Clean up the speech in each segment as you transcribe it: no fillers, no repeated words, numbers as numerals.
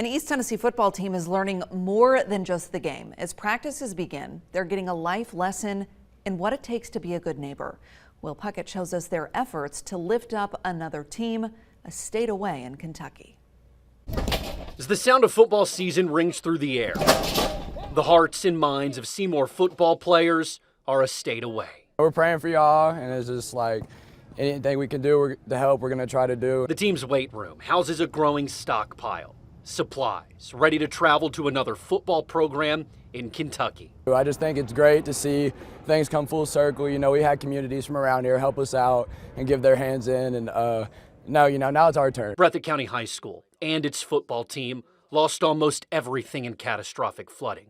An East Tennessee football team is learning more than just the game. As practices begin, they're getting a life lesson in what it takes to be a good neighbor. Will Puckett shows us their efforts to lift up another team a state away in Kentucky. As the sound of football season rings through the air, the hearts and minds of Seymour football players are a state away. We're praying for y'all, and it's just like anything we can do to help, we're going to try to do. The team's weight room houses a growing stockpile, supplies ready to travel to another football program in Kentucky. I just think it's great to see things come full circle. You know, we had communities from around here help us out and give their hands in, and now it's our turn. Breathitt County High School and its football team lost almost everything in catastrophic flooding.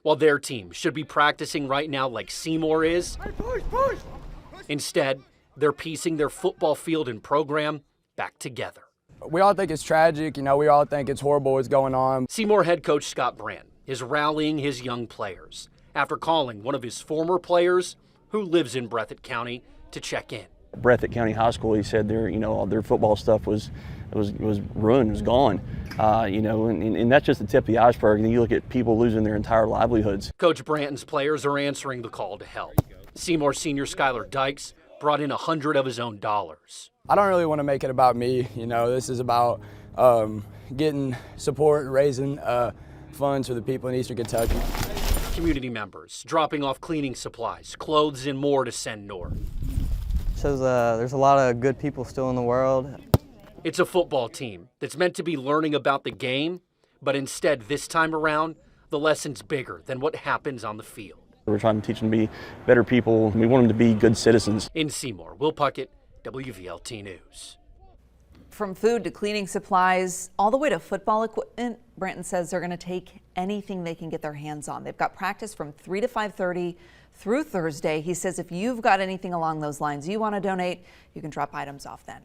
While their team should be practicing right now like Seymour is, instead, they're piecing their football field and program back together. We all think it's tragic, we all think it's horrible what's going on. Seymour head coach Scott Brandt is rallying his young players after calling one of his former players who lives in Breathitt County to check in. Breathitt County High School, he said all their football stuff was ruined, was gone. And that's just the tip of the iceberg. And you look at people losing their entire livelihoods. Coach Branton's players are answering the call to help. Seymour senior Skylar Dykes brought in $100 of his own dollars. I don't really want to make it about me. This is about getting support and raising funds for the people in Eastern Kentucky. Community members dropping off cleaning supplies, clothes, and more to send north. Shows there's a lot of good people still in the world. It's a football team that's meant to be learning about the game, but instead this time around, the lesson's bigger than what happens on the field. We're trying to teach them to be better people. We want them to be good citizens. In Seymour, Will Puckett, WVLT News. From food to cleaning supplies, all the way to football equipment, Branton says they're going to take anything they can get their hands on. They've got practice from 3 to 5:30 through Thursday. He says if you've got anything along those lines you want to donate, you can drop items off then.